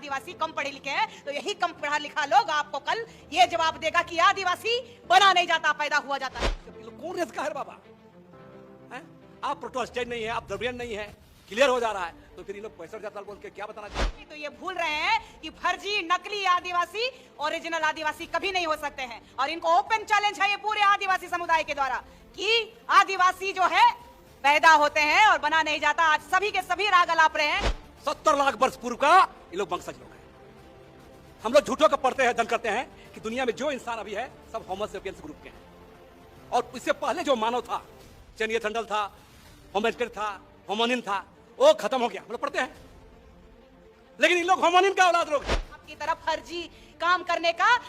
आदिवासी कम पढ़े लिखे हैं, तो यही कम पढ़ा लिखा लोग आपको कल ये जवाब देगा कि आदिवासी बना नहीं जाता, पैदा हुआ जाता है। कौन इसका है बाबा? हैं? आप प्रोटेस्टेंट नहीं है, आप द्रविड़ियन नहीं है, क्लियर हो जा रहा है, तो फिर इन लोग 65 साल बोल के क्या बताना चाहते हैं? तो ये भूल रहे हैं कि फर्जी नकली आदिवासी ओरिजिनल आदिवासी कभी नहीं हो सकते हैं, और इनको ओपन चैलेंज है ये पूरे आदिवासी समुदाय के द्वारा कि आदिवासी जो है पैदा होते हैं और बना नहीं जाता। आज सभी के सभी राग अलाप रहे हैं। 70 लाख वर्ष पूर्व का ये लोग वंशज लोग हैं। हम लोग झूठों का पढ़ते हैं, दन करते हैं कि दुनिया में जो इंसान अभी है सब होमो सेपियंस ग्रुप के हैं, और इससे पहले जो मानव था, नेanderthal था, होमो था, होमोनिन था, वो खत्म हो गया, हम लोग पढ़ते हैं। लेकिन इन लोग होमोनिन का औलाद लोग हैं। आपकी तरफ फर्जी काम करने का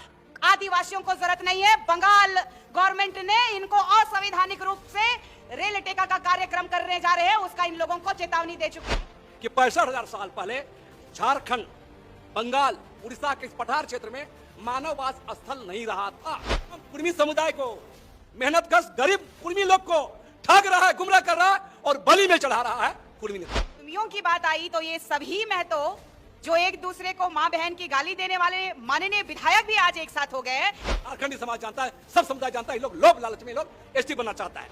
आदिवासियों को जरूरत नहीं है। बंगाल गवर्नमेंट ने इनको असंवैधानिक रूप से रेल टेका का कार्यक्रम करने जा रहे हैं, उसका इन लोगों को चेतावनी दे चुकी है कि 65,000 साल पहले झारखंड, बंगाल, उड़ीसा के इस पठार क्षेत्र में मानववास स्थल नहीं रहा था। कुर्मी समुदाय को, मेहनतकश गरीब कुर्मी लोग को ठग रहा है, गुमराह कर रहा है और बलि में चढ़ा रहा है कुर्मी ने। कुर्मियों की बात आई तो ये सभी महतो जो एक दूसरे को माँ बहन की गाली देने वाले माननीय विधायक भी आज एक साथ हो गए। झारखंडी समाज जानता है, सब समुदाय जानता है, लोग लोभ लालच में लोग एसटी बनना चाहता है।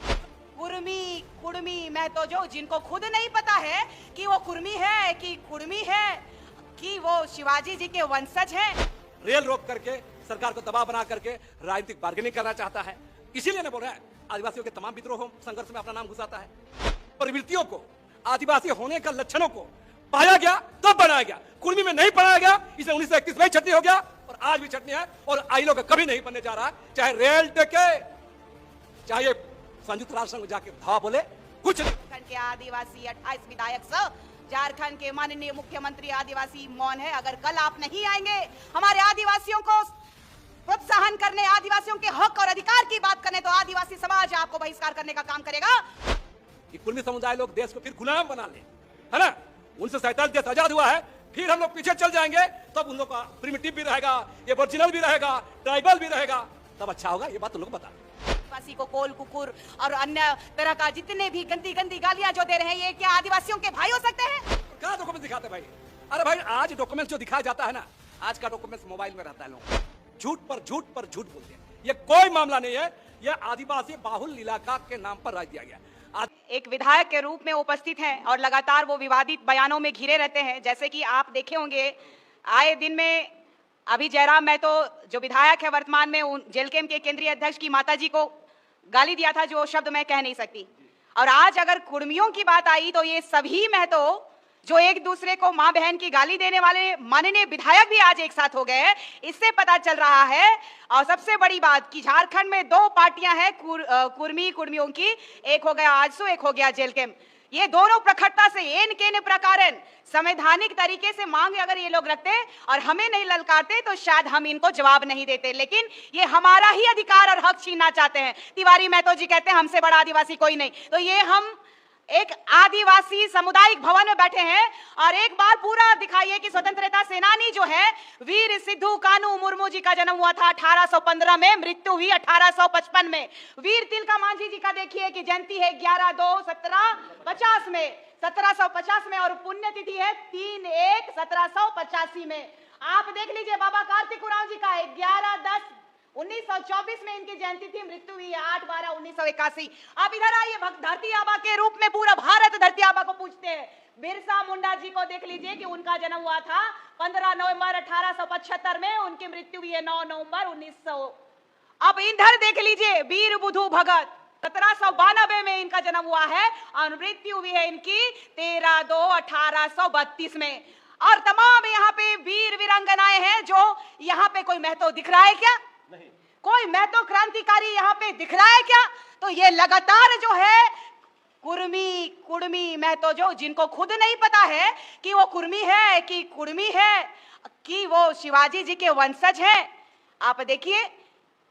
कुर्मी महतो जो जिनको खुद नहीं पता है कि वो कुर्मी है कि कुर्मी है कि वो शिवाजी जी के वंशज हैं। रेल रोक करके सरकार को दबाव बना करके राजनीतिक बार्गेनिंग करना चाहता है, इसीलिए ने बोल रहा है आदिवासियों के तमाम विद्रोह संघर्ष में अपना नाम घुसाता है। प्रवृत्तियों को, आदिवासी होने का लक्षणों को पाया गया तब बनाया गया, कुर्मी में नहीं पढ़ाया गया, इसलिए 1931 में छटनी हो गया और आज भी छटनी है और आईलो का कभी नहीं बनने जा रहा। चाहे रेल टेके, चाहे संयुक्त राष्ट्र संघ जाके धावा बोले, कुछ नहीं। झारखंड के आदिवासी 28 विधायक सह झारखंड के माननीय मुख्यमंत्री आदिवासी मौन है। अगर कल आप नहीं आएंगे हमारे आदिवासियों को प्रोत्साहन करने, आदिवासियों के हक और अधिकार की बात करने, तो आदिवासी समाज आपको बहिष्कार करने का काम करेगा। कि कुर्मी समुदाय लोग देश को फिर गुलाम बना ले, है ना? 1947 देश आजाद हुआ है, फिर हम लोग पीछे चल जाएंगे, तब उन लोग का प्रिमिटिव भी रहेगा, एबोरिजिनल भी रहेगा, ट्राइबल भी रहेगा, तब अच्छा होगा। ये बात तुम लोग बता। आदिवासी को कोल, कुकुर और अन्य तरह का जितने भी गंदी गंदी गालियां जो दे रहे हैं, ये क्या आदिवासियों के भाई हो सकते हैं? क्या डॉक्यूमेंट दिखाते भाई? अरे भाई आज डॉक्यूमेंट जो दिखाया जाता है ना, आज का डॉक्यूमेंट मोबाइल में रहता है, लोग झूठ पर झूठ बोलते हैं। ये कोई मामला नहीं है, यह आदिवासी बाहुल इलाका के नाम पर राज दिया गया। एक विधायक के रूप में उपस्थित हैं और लगातार वो विवादित बयानों में घिरे रहते हैं। जैसे कि आप देखे होंगे आए दिन में अभी जयराम महतो जो विधायक है वर्तमान में, जेलकेम के केंद्रीय अध्यक्ष की माताजी को गाली दिया था, जो शब्द मैं कह नहीं सकती। और आज अगर कुर्मियों की बात आई तो ये सभी महतो जो एक दूसरे को मां बहन की गाली देने वाले माननीय विधायक भी आज एक साथ हो गए। इससे पता चल रहा है, और सबसे बड़ी बात कि झारखंड में दो पार्टियां हैं कुर्मियों की, एक हो गया आजसू, एक हो गया जेलकेम। ये दोनों प्रखरता से एन केन प्रकारन संवैधानिक तरीके से मांग अगर ये लोग रखते और हमें नहीं ललकारते तो शायद हम इनको जवाब नहीं देते, लेकिन ये हमारा ही अधिकार और हक छीनना चाहते हैं। तिवारी महतो जी कहते हैं हमसे बड़ा आदिवासी कोई नहीं। तो ये हम एक आदिवासी सामुदायिक भवन में बैठे हैं और एक बार पूरा दिखाइए कि स्वतंत्रता सेनानी जो है वीर सिद्धू कानू मुर्मू जी का जन्म हुआ था 1815 में, मृत्यु हुई 1855 में। वीर तिलका मांझी जी का देखिए कि जयंती है 11/2/1750 में, 1750 में, और पुण्यतिथि है 3/1/1785 में। आप देख लीजिए बाबा कार्तिक उरांव जी का 11/10/1924 में इनकी जयंती थी, मृत्यु हुई है 8/12/1981। आप इधर आइए, धरती आबा के रूप में पूरा भारत धरती आबा को पूजते हैं। बिरसा मुंडा जी को देख लीजिए कि उनका जन्म हुआ था 15 नवंबर 1875 में, उनकी मृत्यु हुई है 9 नवंबर 1900। अब इधर देख लीजिए वीर बुधू भगत 1792 में इनका जन्म हुआ है और मृत्यु हुई है इनकी 13/2/1832 में। और तमाम यहाँ पे वीर वीरांगनाएं हैं। जो यहाँ पे कोई महतो दिख रहा है क्या? नहीं। कोई महतो क्रांतिकारी यहाँ पे दिख रहा है क्या? तो ये लगातार जो है कुर्मी महतो जो जिनको खुद नहीं पता है कि वो कुर्मी है कि कुर्मी है कि वो शिवाजी जी के वंशज हैं। आप देखिए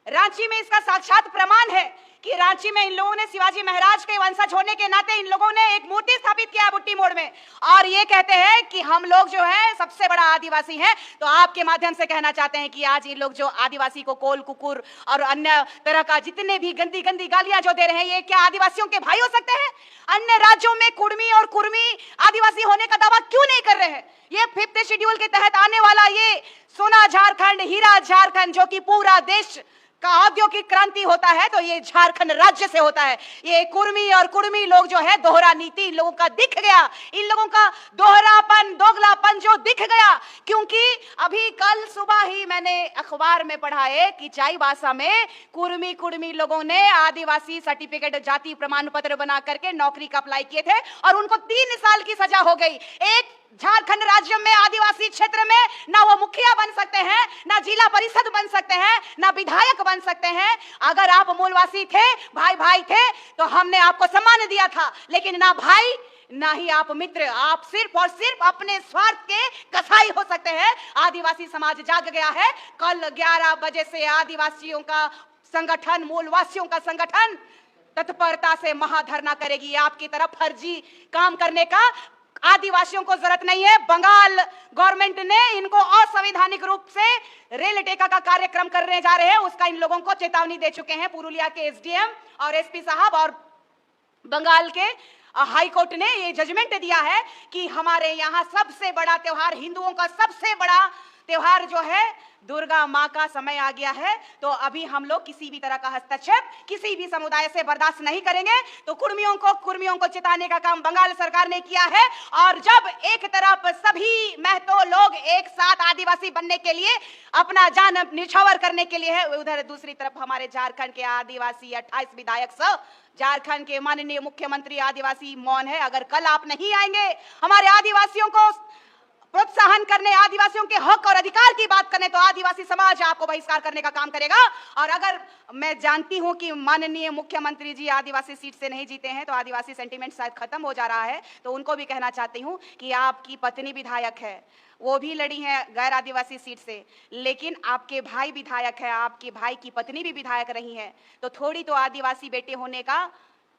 रांची में इसका साक्षात प्रमाण है कि रांची में इन लोगों ने शिवाजी महाराज के वंशज होने के नाते इन लोगों ने एक मूर्ति स्थापित किया बुट्टी मोड़ में, और ये कहते हैं कि हम लोग जो है सबसे बड़ा आदिवासी हैं। तो आपके माध्यम से कहना चाहते हैं कि आज ये लोग जो आदिवासी को कोल कुकुर और अन्य तरह का जितने भी गंदी गंदी गालियां जो दे रहे हैं, ये क्या आदिवासियों के भाई हो सकते हैं? अन्य राज्यों में कुर्मी और कुर्मी आदिवासी होने का दावा क्यों नहीं कर रहे हैं? ये 5th शेड्यूल के तहत आने वाला ये सोना झारखंड, हीरा झारखंड, जो कि पूरा देश का औद्योगिक क्रांति होता है, तो ये झारखंड राज्य से होता है। ये कुर्मी और कुर्मी लोग जो है, दोहरा नीति इन लोगों का दिख गया, इन लोगों का दोहरापन, दोगलापन जो दिख गया। क्योंकि अभी कल सुबह ही मैंने अखबार में पढ़ा है कि चाईबासा में कुर्मी लोगों ने आदिवासी सर्टिफिकेट, जाति प्रमाण पत्र बना करके नौकरी का अप्लाई किए थे और उनको 3 साल की सजा हो गई। एक झारखंड राज्य में आदिवासी क्षेत्र में ना वो मुखिया बन सकते हैं, ना जिला परिषद बन सकते हैं, ना विधायक बन सकते हैं। अगर आप मूलवासी थे, भाई थे, तो हमने आपको सम्मान दिया था, लेकिन ना भाई ना ही आप मित्र, आप सिर्फ और सिर्फ अपने स्वार्थ के कसाई हो सकते हैं। आदिवासी समाज जाग गया है। कल 11 बजे से आदिवासियों का संगठन, मूलवासियों का संगठन तत्परता से महाधरना करेगी। आपकी तरफ फर्जी काम करने का आदिवासियों को जरूरत नहीं है। बंगाल गवर्नमेंट ने इनको असंवैधानिक रूप से रेल टेका का कार्यक्रम करने जा रहे हैं, उसका इन लोगों को चेतावनी दे चुके हैं पुरुलिया के एसडीएम और एसपी साहब, और बंगाल के हाई कोर्ट ने ये जजमेंट दिया है कि हमारे यहाँ सबसे बड़ा त्योहार, हिंदुओं का सबसे बड़ा त्योहार जो है दुर्गा माँ का समय आ गया है। तो अभी हम लोग किसी भी तरह का हस्तक्षेप किसी भी समुदाय से बर्दाश्त नहीं करेंगे। तो कुर्मियों को चिताने का काम बंगाल सरकार ने किया है। और जब एक तरफ सभी महतो लोग एक साथ आदिवासी बनने के लिए अपना जान निछावर करने के लिए है, उधर दूसरी तरफ हमारे झारखंड के आदिवासी 28 विधायक सब, झारखंड के माननीय मुख्यमंत्री आदिवासी मौन है। अगर कल आप नहीं आएंगे हमारे आदिवासियों को प्रोत्साहन करने, आदिवासियों के हक और अधिकार की बात करने, तो आदिवासी समाज आपको बहिष्कार करने का काम करेगा। और अगर मैं जानती हूं कि माननीय मुख्यमंत्री जी आदिवासी सीट से नहीं जीते हैं, तो आदिवासी सेंटीमेंट शायद खत्म हो जा रहा है, तो उनको भी कहना चाहती हूं कि आपकी पत्नी विधायक है, वो भी लड़ी है गैर आदिवासी सीट से, लेकिन आपके भाई विधायक है, आपके भाई की पत्नी भी विधायक रही है। तो थोड़ी तो आदिवासी बेटे होने का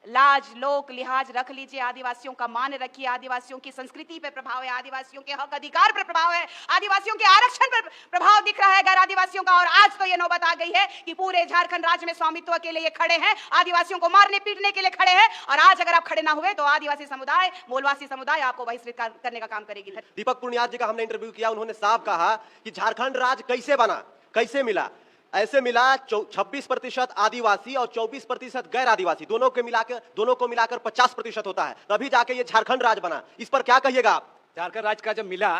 लाज, लोक लिहाज रख लीजिए। आदिवासियों का मान रखिए। आदिवासियों की संस्कृति पे प्रभाव है, आदिवासियों के हक अधिकार पर प्रभाव है, आदिवासियों के आरक्षण पर प्रभाव दिख रहा है गैर आदिवासियों का। और आज तो ये नौबत आ गई है कि पूरे झारखंड राज्य में स्वामित्व के लिए खड़े हैं, आदिवासियों को मारने पीटने के लिए खड़े हैं। और आज अगर आप खड़े ना हुए तो आदिवासी समुदाय, मूलवासी समुदाय आपको बहिष्कृत करने का काम करेगी। दीपक पुनियाद जी का हमने इंटरव्यू किया, उन्होंने साफ कहा कि झारखंड राज्य कैसे बना, कैसे मिला। ऐसे मिला 26% आदिवासी और 24% गैर आदिवासी, दोनों को मिलाकर 50% होता है, तभी जाके ये झारखंड राज्य बना। इस पर क्या कहिएगा आप? झारखंड राज्य का जब मिला,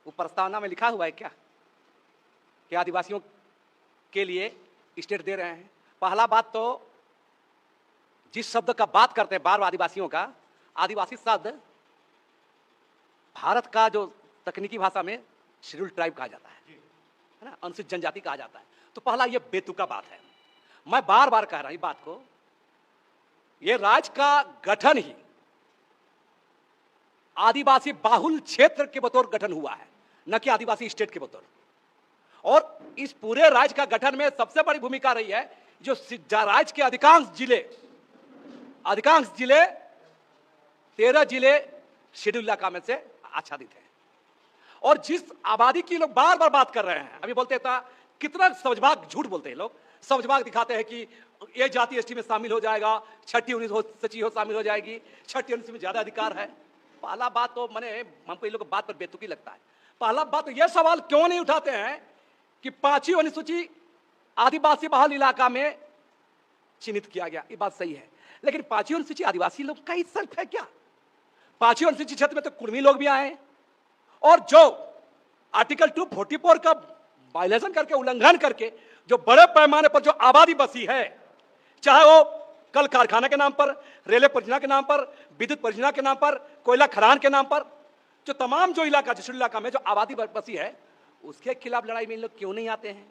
वो प्रस्तावना में लिखा हुआ है क्या कि आदिवासियों के लिए स्टेट दे रहे हैं? पहला बात तो जिस शब्द का बात करते हैं बार आदिवासियों का, आदिवासी शब्द भारत का जो तकनीकी भाषा में शेड्यूल ट्राइब कहा जाता है ना, अनुसूचित जनजाति कहा जाता है। तो पहला ये बेतुका बात है। मैं बार बार कह रहा हूं इस बात को, ये राज्य का गठन ही आदिवासी बाहुल क्षेत्र के बतौर गठन हुआ है, न कि आदिवासी स्टेट के बतौर। और इस पूरे राज्य का गठन में सबसे बड़ी भूमिका रही है जो राज्य के अधिकांश जिले 13 जिले शेड्यूल इलाका में से आच्छादित है। और जिस आबादी की लोग बार बार बात कर रहे हैं, अभी बोलते था कितना समझभाग झूठ बोलते हैं लोग, समझभाग दिखाते हैं कि ये जाति एसटी में शामिल हो जाएगा, छठी 19 सची हो शामिल हो जाएगी, छठी 19 में ज्यादा अधिकार है। पहला बात तो हमको ये लोग बात पर बेतुकी लगता है। पहला बात तो यह सवाल क्यों नहीं उठाते हैं कि 5वीं अनुसूची आदिवासी बहुल इलाका में चिन्हित किया गया, ये बात सही है, लेकिन 5वीं अनुसूची आदिवासी लोग का हिस्सा है क्या? 5वीं अनुसूची क्षेत्र में तो कुर्मी लोग भी आए, और जो आर्टिकल 244 का वायलेशन करके, उल्लंघन करके जो बड़े पैमाने पर जो आबादी बसी है, चाहे वो कल कारखाना के नाम पर, रेलवे परियोजना के नाम पर, विद्युत परियोजना के नाम पर, कोयला खदान के नाम पर, जो तमाम जो इलाका में जो आबादी बसी है, उसके खिलाफ लड़ाई में इन लोग क्यों नहीं आते हैं?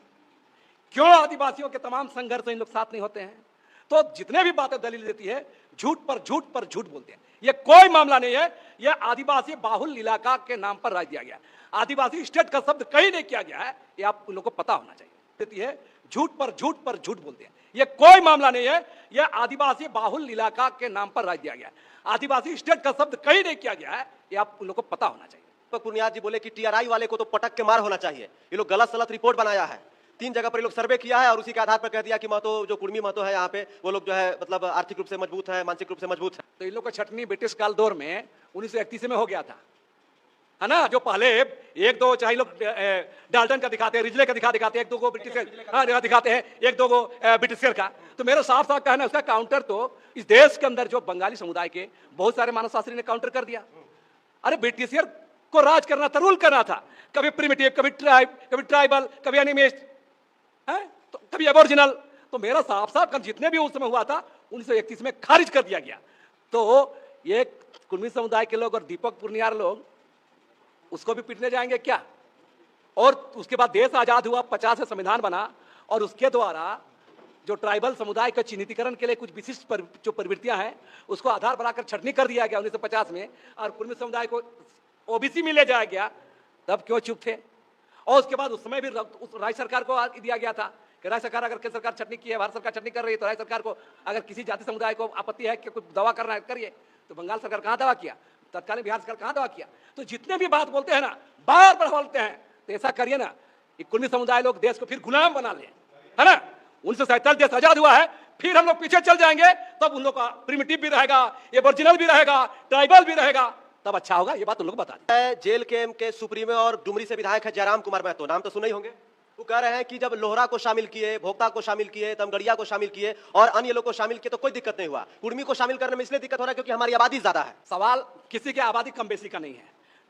क्यों आदिवासियों के तमाम संघर्ष इन लोग साथ नहीं होते हैं? तो जितने भी बातें दलील देती है, झूठ पर झूठ बोलते हैं। ये कोई मामला नहीं है, यह आदिवासी बाहुल इलाका के नाम पर राज दिया गया। आदिवासी स्टेट का शब्द कहीं नहीं किया गया है, ये आप उन लोगों को पता होना चाहिए। देती है, झूठ पर झूठ बोलते हैं। ये कोई मामला नहीं है, ये आदिवासी बाहुल इलाका के नाम पर राज्य दिया गया है। आदिवासी स्टेट का शब्द कहीं नहीं किया गया है, ये आप उन लोगों को पता होना चाहिए। दीपक पुनिया जी बोले कि टीआरआई वाले को तो पटक के मार होना चाहिए, ये लोग गलत सलत रिपोर्ट बनाया है। 3 जगह पर ये लोग सर्वे किया है और उसी के आधार पर कह दिया कि महतो, जो कुर्मी महतो है यहाँ पे, वो लोग जो है मतलब आर्थिक रूप से मजबूत है, मानसिक रूप से मजबूत है। तो इन लोग का छटनी ब्रिटिश काल दौर में 1931 में हो गया था, है ना। जो पहले एक दो चाहे लोग डाल्टन का दिखाते हैं, रिजले का दिखाते हैं, एक दो को ब्रिटिश दिखाते हैं, एक दो को ब्रिटिशर का। तो मेरा साफ साफ कहना है, उसका काउंटर तो इस देश के अंदर जो बंगाली समुदाय के बहुत सारे मानवशास्त्री ने काउंटर कर दिया। अरे ब्रिटिशर को राज करना था, रूल करना था, कभी प्रिमिटिव, कभी ट्राइब, कभी ट्राइबल, कभी एनिमिस्ट, तो कभी एबोरिजिनल। तो मेरा साफ साफ जितने भी उस समय हुआ था 1931 में खारिज कर दिया गया। तो ये कुर्मी समुदाय के लोग और दीपक पुनिया लोग उसको भी पीटने जाएंगे क्या? और उसके बाद देश आजाद हुआ, 50 से संविधान बना और उसके द्वारा जो ट्राइबल समुदाय के चिन्हितीकरण के लिए कुछ विशिष्ट जो प्रवृत्तियां हैं उसको आधार बनाकर छटनी कर दिया गया 1950 में, और कुर्मी समुदाय को ओबीसी में ले जाया गया। तब क्यों चुप थे? और उसके बाद उस समय भी राज्य सरकार को दिया गया था कि राज्य सरकार, अगर केंद्र सरकार छटनी की है, भारत सरकार छटनी कर रही है, तो राज्य सरकार को अगर किसी जाति समुदाय को आपत्ति है कि कुछ दवा करना है करिए। तो बंगाल सरकार कहाँ दवा किया? तत्कालीन बिहार सरकार कहाँ दवा किया? तो जितने भी बात बोलते हैं ना, बार बार बोलते हैं, तो ऐसा करिए ना, कुर्मी समुदाय लोग देश को फिर गुलाम बना ले, है ना। 1947 देश आजाद हुआ है, फिर हम लोग पीछे चल जाएंगे, तब उन लोग का प्रिमिटिव भी रहेगा, एबोरिजिनल भी रहेगा, ट्राइबल भी रहेगा, तब अच्छा होगा। ये बात उन लोग बता दें। जेल के सुप्रीमो और डुमरी से विधायक है जयराम कुमार महतो, नाम तो सुने ही होंगे। वो कह रहे हैं कि जब लोहरा को शामिल किए, भोक्ता को शामिल किए, तमगड़िया को शामिल किए और अन्य लोग को शामिल किए तो कोई दिक्कत नहीं हुआ। कुर्मी को शामिल करने में इसलिए दिक्कत हो रहा है क्योंकि हमारी आबादी ज्यादा है। सवाल किसी की आबादी कम बेसी का नहीं है,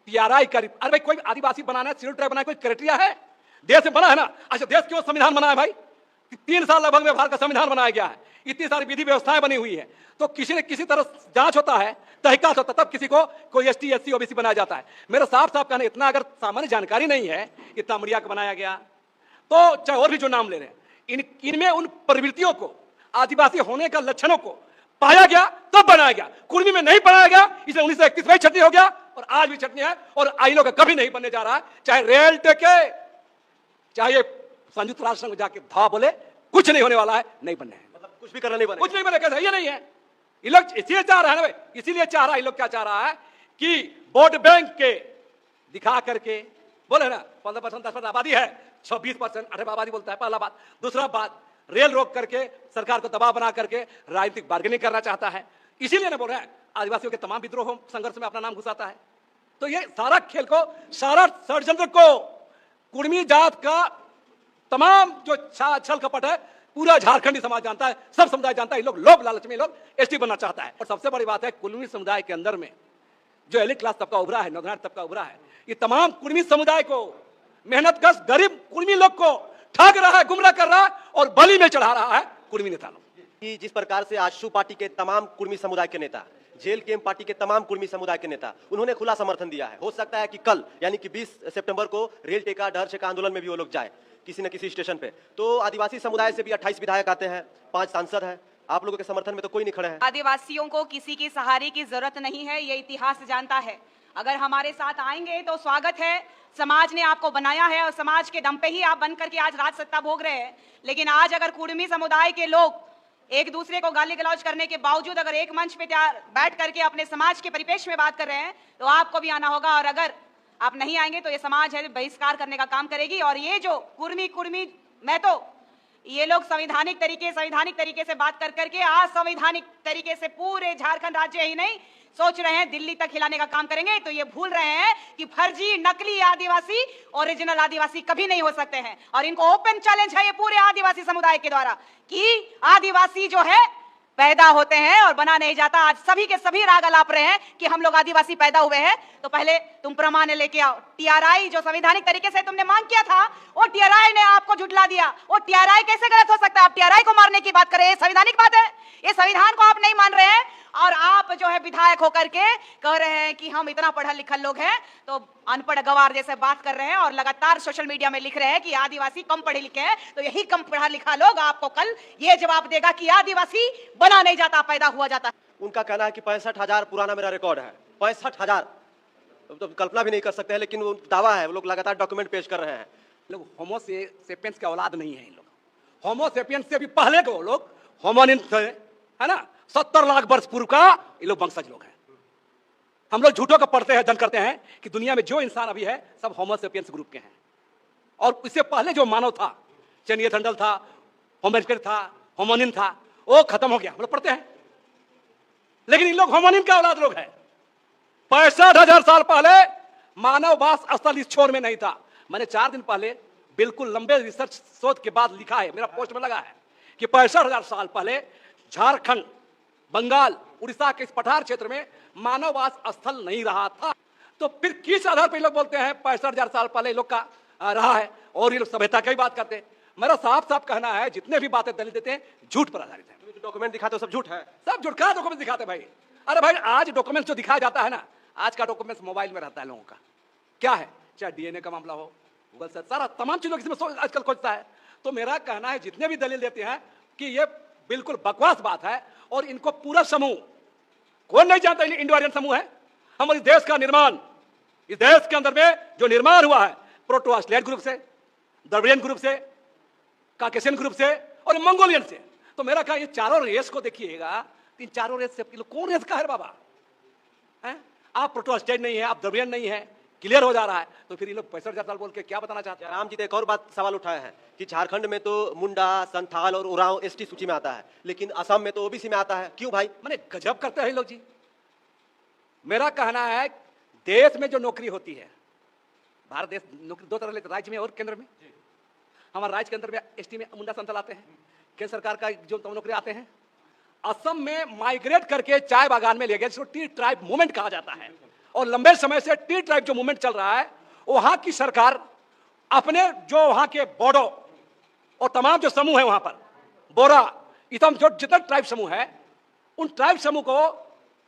टीआरआई का। अरे भाई, कोई आदिवासी बनाना है, शेड्यूल ट्राइब बनाना है, कोई क्राइटेरिया है? देश में बना है ना। अच्छा, देश क्यों संविधान बना है भाई? 3 साल लगभग में भारत का संविधान बनाया गया है, इतनी सारी विधि व्यवस्थाएं बनी हुई है। तो किसी न किसी तरह जांच होता है, तहकीकात होता है, तब किसी को कोई एसटी, एससी, ओबीसी बनाया जाता है। मेरा साफ साफ कहना, इतना अगर सामान्य जानकारी नहीं है, इतना मरिया को बनाया गया, तो चाहे और भी जो नाम ले रहे हैं, इनमें उन प्रवृत्तियों को, आदिवासी होने का लक्षणों को पाया गया तब बनाया गया। कुर्मी में नहीं बनाया गया, इसलिए 1931 में छटनी हो गया और आज भी छटनी है और आईलो का कभी नहीं बनने जा रहा है। चाहे रेल टेके, चाहे संयुक्त राष्ट्र संघ जाके धावा बोले, कुछ नहीं होने वाला है, नहीं बनने है। मतलब कुछ भी करना नहीं बने, कुछ नहीं बने, कैसे? ये नहीं है। ये लोग इसीलिए चाह रहा है ना भाई, इसीलिए चाह रहा है, ये लोग क्या चाह रहा है कि वोट बैंक के दिखा करके बोले ना 15% 10% आबादी है, 26% अरे आबादी बोलता है, पहला बात। दूसरा बात, रेल रोक करके सरकार को दबाव बना करके राजनीतिक बार्गेनिंग करना चाहता है। इसीलिए ना बोल रहा है आदिवासियों के तमाम विद्रोह संघर्ष में अपना नाम घुसाता है। तो ये सारा खेल को, सारा षड्यंत्र को कुर्मी जात का तमाम जो छल कपट है पूरा झारखंडी समाज जानता है, सब समुदाय जानता है। लोग लोभ लालच में लोग एसटी बनना चाहता है। और सबसे बड़ी बात है, कुर्मी समुदाय के अंदर में जो एलिट क्लास तबका उभरा है, नौजवान तबका उभरा है, ये तमाम कुर्मी समुदाय को, मेहनतकश गरीब कुर्मी लोग को ठग रहा है, गुमराह कर रहा है और बलि में चढ़ा रहा है कुर्मी नेता लोग। जिस प्रकार से आजसू पार्टी के तमाम कुर्मी समुदाय के नेता, जेल केम पार्टी के तमाम कुर्मी समुदाय के नेता, उन्होंने खुला समर्थन दिया है। हो सकता है कि कल यानी कि 20 सितंबर को रेल टेका डर छेका आंदोलन में भी वो लोग जाए किसी न किसी स्टेशन पे। तो आदिवासी समुदाय से भी 28 विधायक आते हैं, 5 सांसद हैं, आप लोगों के समर्थन में तो कोई नहीं खड़े हैं। आदिवासियों को किसी के सहारे की जरूरत नहीं है, ये इतिहास जानता है। अगर हमारे साथ आएंगे तो स्वागत है। समाज ने आपको बनाया है और समाज के दम पे ही आप बन करके आज राज सत्ता भोग रहे हैं। लेकिन आज अगर कुर्मी समुदाय के लोग एक दूसरे को गाली गलौज करने के बावजूद अगर एक मंच पे बैठ करके अपने समाज के परिपेक्ष में बात कर रहे हैं, तो आपको भी आना होगा। और अगर आप नहीं आएंगे तो ये समाज है बहिष्कार करने का काम करेगी। और ये जो कुर्मी मैं तो ये लोग संवैधानिक तरीके से बात कर करके असंवैधानिक तरीके से पूरे झारखंड राज्य ही नहीं सोच रहे हैं दिल्ली तक हिलाने का काम करेंगे। तो ये भूल रहे हैं कि फर्जी नकली आदिवासी ओरिजिनल आदिवासी कभी नहीं हो सकते हैं। और इनको ओपन चैलेंज है ये पूरे आदिवासी समुदाय के द्वारा कि आदिवासी जो है पैदा होते हैं और बना नहीं जाता। आज सभी के सभी राग अलाप रहे हैं कि हम लोग आदिवासी पैदा हुए हैं। तो पहले तुम प्रमाण लेके आओ। टीआरआई जो संवैधानिक तरीके से तुमने मांग किया था, वो टीआरआई ने आपको झुठला दिया। वो टीआरआई कैसे गलत हो सकता है? आप टीआरआई को मारने की बात कर रहे हैं, संवैधानिक बात है। ये संविधान को आप नहीं मान रहे हैं और आप जो है विधायक होकर के कह रहे हैं कि हम इतना पढ़ा लिखा लोग हैं, तो अनपढ़ गवार जैसे बात कर रहे हैं और लगातार सोशल मीडिया में लिख रहे हैं कि आदिवासी कम पढ़े लिखे हैं। तो यही कम पढ़ा लिखा लोग आपको कल ये जवाब देगा कि आदिवासी बना नहीं जाता, पैदा हुआ जाता। उनका कहना है कि 65,000 पुराना मेरा रिकॉर्ड है। 65,000 तो कल्पना भी नहीं कर सकते हैं, लेकिन वो दावा है, वो लोग लगातार डॉक्यूमेंट पेश कर रहे हैं। लोग होमो सेपियंस के औलाद नहीं है। इन लोग होमो सेपियंस से भी पहले के वो लोग होमोनिन थे, है ना। 70 लाख वर्ष पूर्व का ये लोग वंशज लोग हैं। हम लोग झूठों का पढ़ते हैं, जन करते हैं कि दुनिया में जो इंसान अभी है सब होमो सेपियंस ग्रुप के हैं, और इससे पहले जो मानव था, चनियथंडल था, होमोनिन था, होमोनिन था, वो खत्म हो गया, हम लोग पढ़ते हैं। लेकिन इन लोग होमोनिन का औलाद लोग हैं। 65,000 साल पहले मानव वास स्थल इस छोर में नहीं था। मैंने 4 दिन पहले बिल्कुल लंबे रिसर्च शोध के बाद लिखा है, मेरा पोस्ट में लगा है कि 65,000 साल पहले झारखंड, बंगाल, उड़ीसा के इस पठार क्षेत्र में मानववास स्थल नहीं रहा था। तो फिर किस आधार पर लोग बोलते हैं 65,000 साल पहले लोग का रहा है, और ये लोग सभ्यता का ही बात करते हैं। मेरा साफ साफ कहना है, जितने भी बातें दलील देते हैं झूठ पर आधारित है। जो डॉक्यूमेंट दिखाते हो सब झूठ है, सब झूठ। क्या डॉक्यूमेंट दिखाते भाई? अरे भाई, आज डॉक्यूमेंट जो दिखाया जाता है ना, आज का डॉक्यूमेंट मोबाइल में रहता है लोगों का। क्या है, चाहे डीएनए का मामला हो, गूगल से सारा तमाम चीजों इसमें आजकल खोजता है। तो मेरा कहना है, जितने भी दलील देते हैं कि ये बिल्कुल बकवास बात है, और इनको पूरा समूह, कौन नहीं जानता इंडो आर्यन समूह है। हमारे देश का निर्माण, इस देश के अंदर में जो निर्माण हुआ है, प्रोटो ऑस्ट्रेलियन ग्रुप से, द्रविडियन ग्रुप से, काकेशियन ग्रुप से और मंगोलियन से। तो मेरा कहा, ये चारों रेस को देखिएगा, इन चारों रेस से कौन रेस का है बाबा? हैं? आप प्रोटो ऑस्ट्रेलियन नहीं है, आप द्रविडियन नहीं है, क्लियर हो जा रहा है। तो फिर ये लोग 65,000 साल बोल के क्या बताना चाहते हैं? राम जी ने एक और बात सवाल उठाया है कि झारखंड में तो मुंडा, संथाल और उरांव एसटी सूची में आता है, लेकिन असम में तो ओबीसी में आता है, क्यों भाई? मैंने गजब करते हैं लोग जी। मेरा कहना है, देश में जो नौकरी होती है, भारत देश नौकरी 2 तरह लेते, राज्य में और केंद्र में। हमारे राज्य के अंदर में एसटी में मुंडा, संथाल आते हैं, केंद्र सरकार का जो नौकरी आते हैं। असम में माइग्रेट करके चाय बागान में ले गए, जिसको टी ट्राइब मूवमेंट कहा जाता है, और लंबे समय से टी ट्राइब जो मूवमेंट चल रहा है, वहां की सरकार अपने जो वहां के बोडो और तमाम जो समूह है वहां पर, बोरा, इतम, जो जितना ट्राइब समूह है, उन ट्राइब समूह को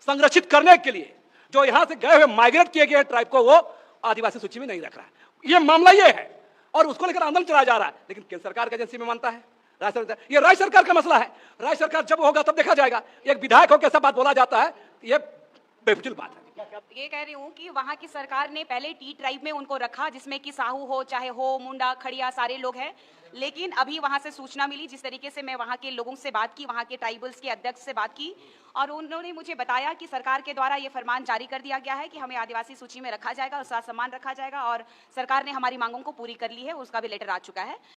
संरक्षित करने के लिए जो यहां से गए हुए माइग्रेट किए गए ट्राइब को वो आदिवासी सूची में नहीं रख रहा है। ये मामला ये है, और उसको लेकर आंदोलन चलाया जा रहा है। लेकिन केंद्र सरकार की एजेंसी में मानता है, राज्य सरकार, ये राज्य सरकार का मसला है। राज्य सरकार जब होगा तब देखा जाएगा। एक विधायक हो कैसा बात बोला जाता है, ये बेफिजुल बात है। ये कह रही हूँ कि वहाँ की सरकार ने पहले टी ट्राइब में उनको रखा, जिसमें कि साहू हो, चाहे हो, मुंडा, खड़िया, सारे लोग हैं। लेकिन अभी वहाँ से सूचना मिली, जिस तरीके से मैं वहाँ के लोगों से बात की, वहाँ के ट्राइबल्स के अध्यक्ष से बात की, और उन्होंने मुझे बताया कि सरकार के द्वारा ये फरमान जारी कर दिया गया है कि हमें आदिवासी सूची में रखा जाएगा और साथ सम्मान रखा जाएगा, और सरकार ने हमारी मांगों को पूरी कर ली है, उसका भी लेटर आ चुका है।